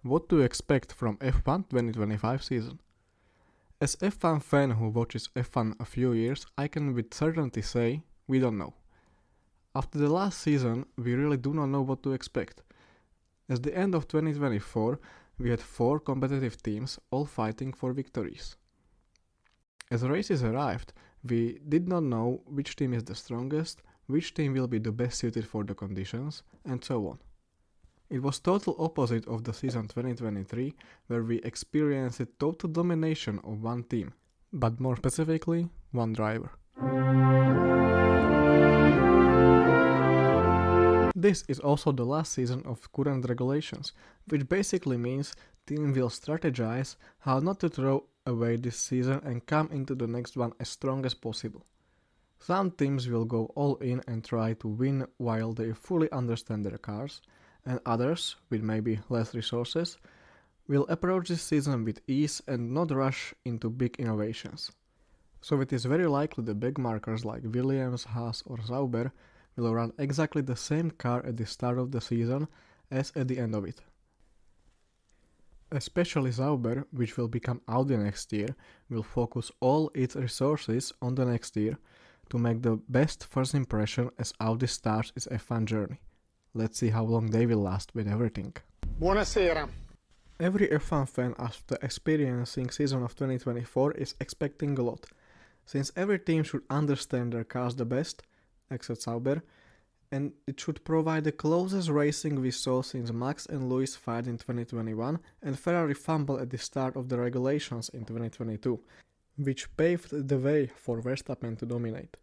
What to expect from F1 2025 season? As F1 fan who watches F1 a few years, I can with certainty say we don't know. After the last season, we really do not know what to expect. At the end of 2024, we had 4 competitive teams all fighting for victories. As races arrived, we did not know which team is the strongest, which team will be the best suited for the conditions, and so on. It was total opposite of the season 2023, where we experienced total domination of one team, but more specifically, one driver. This is also the last season of current regulations, which basically means team will strategize how not to throw away this season and come into the next one as strong as possible. Some teams will go all in and try to win while they fully understand their cars, and others, with maybe less resources, will approach this season with ease and not rush into big innovations. So it is very likely the big markers like Williams, Haas or Sauber will run exactly the same car at the start of the season as at the end of it. Especially Sauber, which will become Audi next year, will focus all its resources on the next year to make the best first impression as Audi starts its F1 journey. Let's see how long they will last with everything. Buonasera. Every F1 fan after experiencing season of 2024 is expecting a lot, since every team should understand their cars the best, except Sauber, and it should provide the closest racing we saw since Max and Lewis fight in 2021 and Ferrari fumble at the start of the regulations in 2022, which paved the way for Verstappen to dominate.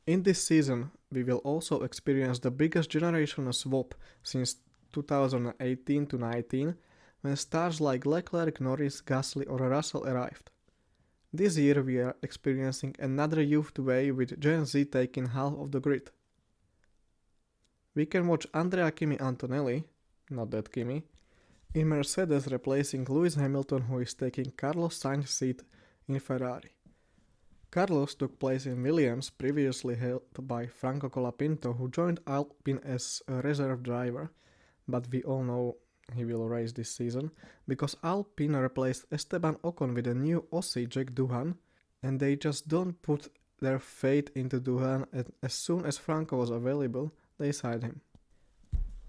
In this season, we will also experience the biggest generational swap since 2018 to 19, when stars like Leclerc, Norris, Gasly or Russell arrived. This year we are experiencing another youth wave with Gen Z taking half of the grid. We can watch Andrea Kimi Antonelli, not that Kimi, in Mercedes replacing Lewis Hamilton, who is taking Carlos Sainz's seat in Ferrari. Carlos took place in Williams, previously held by Franco Colapinto, who joined Alpine as a reserve driver, but we all know he will race this season, because Alpine replaced Esteban Ocon with a new Aussie Jack Doohan, and they just don't put their faith into Doohan, and as soon as Franco was available, they signed him.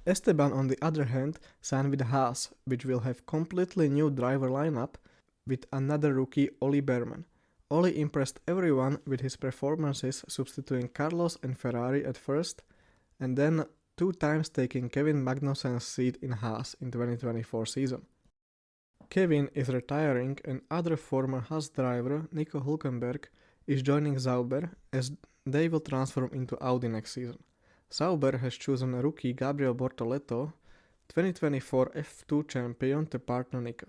Esteban, on the other hand, signed with Haas, which will have completely new driver lineup with another rookie, Ollie Behrman. Ollie impressed everyone with his performances substituting Carlos and Ferrari at first, and then 2 times taking Kevin Magnussen's seat in Haas in 2024 season. Kevin is retiring and other former Haas driver, Nico Hülkenberg, is joining Sauber as they will transform into Audi next season. Sauber has chosen a rookie Gabriel Bortoleto, 2024 F2 champion, to partner Nico.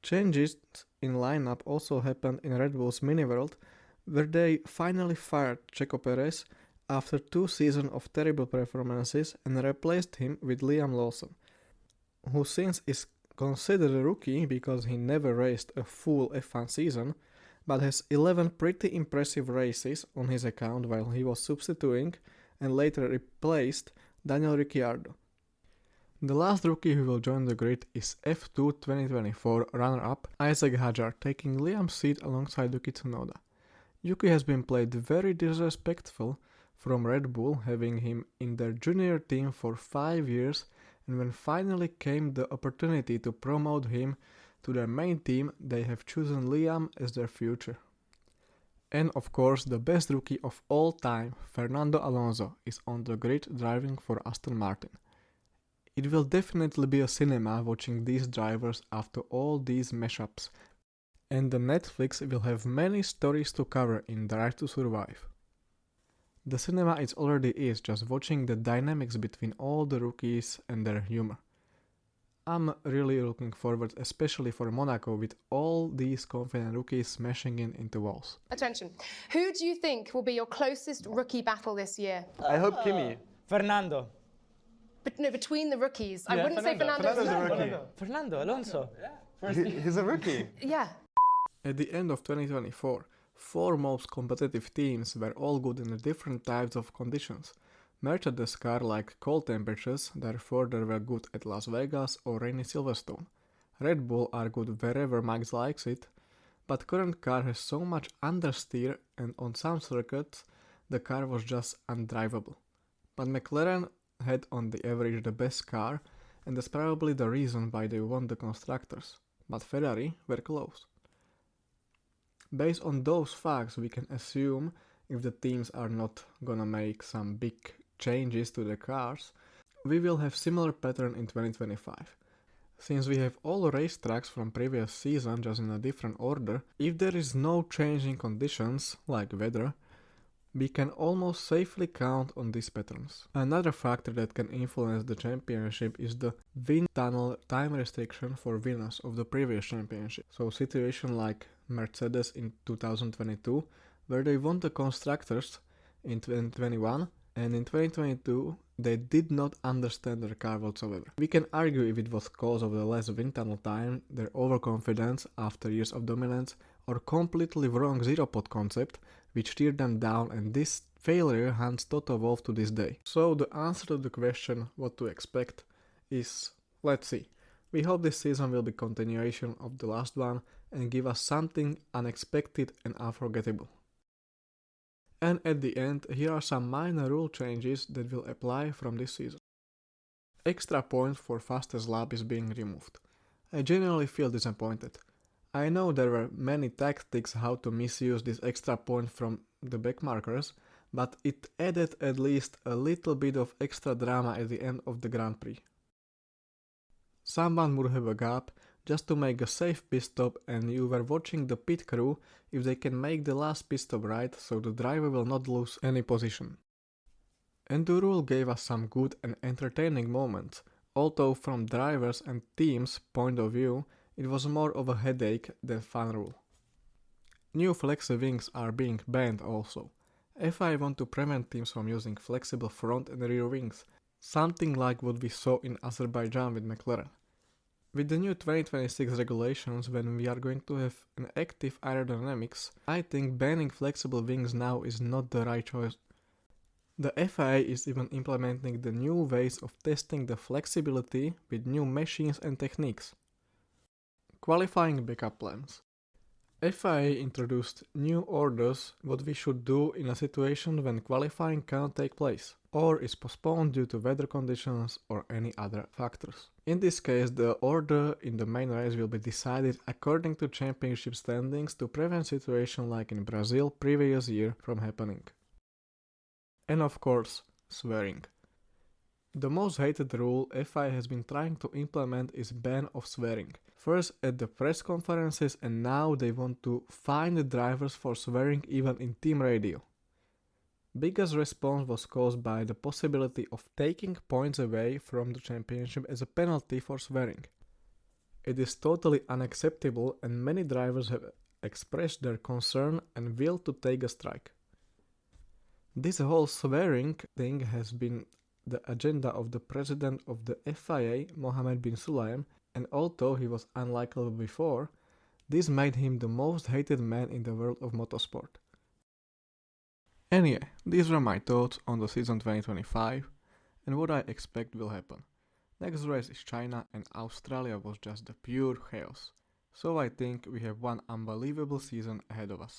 Changes in lineup also happened in Red Bull's mini-world, where they finally fired Checo Perez after 2 seasons of terrible performances and replaced him with Liam Lawson, who since is considered a rookie because he never raced a full F1 season, but has 11 pretty impressive races on his account while he was substituting and later replaced Daniel Ricciardo. The last rookie who will join the grid is F2 2024 runner-up Isaac Hadjar, taking Liam's seat alongside Yuki Tsunoda. Yuki has been played very disrespectful from Red Bull, having him in their junior team for 5 years, and when finally came the opportunity to promote him to their main team, they have chosen Liam as their future. And of course, the best rookie of all time, Fernando Alonso, is on the grid driving for Aston Martin. It will definitely be a cinema watching these drivers after all these mashups, and the Netflix will have many stories to cover in Drive to Survive. The cinema it already is, just watching the dynamics between all the rookies and their humor. I'm really looking forward, especially for Monaco, with all these confident rookies smashing into walls. Attention. Who do you think will be your closest rookie battle this year? I hope Kimi. Fernando. But no, between the rookies. I wouldn't say Fernando. Fernando's a rookie. Fernando Alonso. He's a rookie. Yeah. At the end of 2024, 4 most competitive teams were all good in the different types of conditions. Mercedes car liked cold temperatures, therefore they were good at Las Vegas or rainy Silverstone. Red Bull are good wherever Max likes it, but current car has so much understeer and on some circuits the car was just undrivable. But McLaren had on the average the best car, and that's probably the reason why they won the constructors, but Ferrari were close. Based on those facts, we can assume if the teams are not gonna make some big changes to the cars, we will have similar pattern in 2025. Since we have all racetracks from previous season just in a different order, if there is no change in conditions, like weather, we can almost safely count on these patterns. Another factor that can influence the championship is the wind tunnel time restriction for winners of the previous championship. So situation like Mercedes in 2022, where they won the constructors in 2021, and in 2022 they did not understand their car whatsoever. We can argue if it was cause of the less wind tunnel time, their overconfidence after years of dominance, or completely wrong zero-pod concept, which teared them down, and this failure haunts Toto Wolff to this day. So the answer to the question what to expect is, let's see. We hope this season will be continuation of the last one and give us something unexpected and unforgettable. And at the end, here are some minor rule changes that will apply from this season. Extra point for fastest lap is being removed. I genuinely feel disappointed. I know there were many tactics how to misuse this extra point from the back markers, but it added at least a little bit of extra drama at the end of the Grand Prix. Someone would have a gap just to make a safe pit stop, and you were watching the pit crew if they can make the last pit stop right so the driver will not lose any position. And the rule gave us some good and entertaining moments, although from drivers and teams' point of view it was more of a headache than fun rule. New flexi wings are being banned also. FIA want to prevent teams from using flexible front and rear wings, something like what we saw in Azerbaijan with McLaren. With the new 2026 regulations, when we are going to have an active aerodynamics, I think banning flexible wings now is not the right choice. The FIA is even implementing the new ways of testing the flexibility with new machines and techniques. Qualifying backup plans. FIA introduced new orders what we should do in a situation when qualifying cannot take place, or is postponed due to weather conditions or any other factors. In this case, the order in the main race will be decided according to championship standings to prevent situation like in Brazil previous year from happening. And of course, swearing. The most hated rule FIA has been trying to implement is ban of swearing. First at the press conferences, and now they want to fine the drivers for swearing even in team radio. Biggest response was caused by the possibility of taking points away from the championship as a penalty for swearing. It is totally unacceptable, and many drivers have expressed their concern and will to take a strike. This whole swearing thing has been the agenda of the president of the FIA, Mohammed bin Sulayem, and although he was unlikable before, this made him the most hated man in the world of motorsport. Anyway, these were my thoughts on the season 2025 and what I expect will happen. Next race is China, and Australia was just the pure chaos. So I think we have one unbelievable season ahead of us.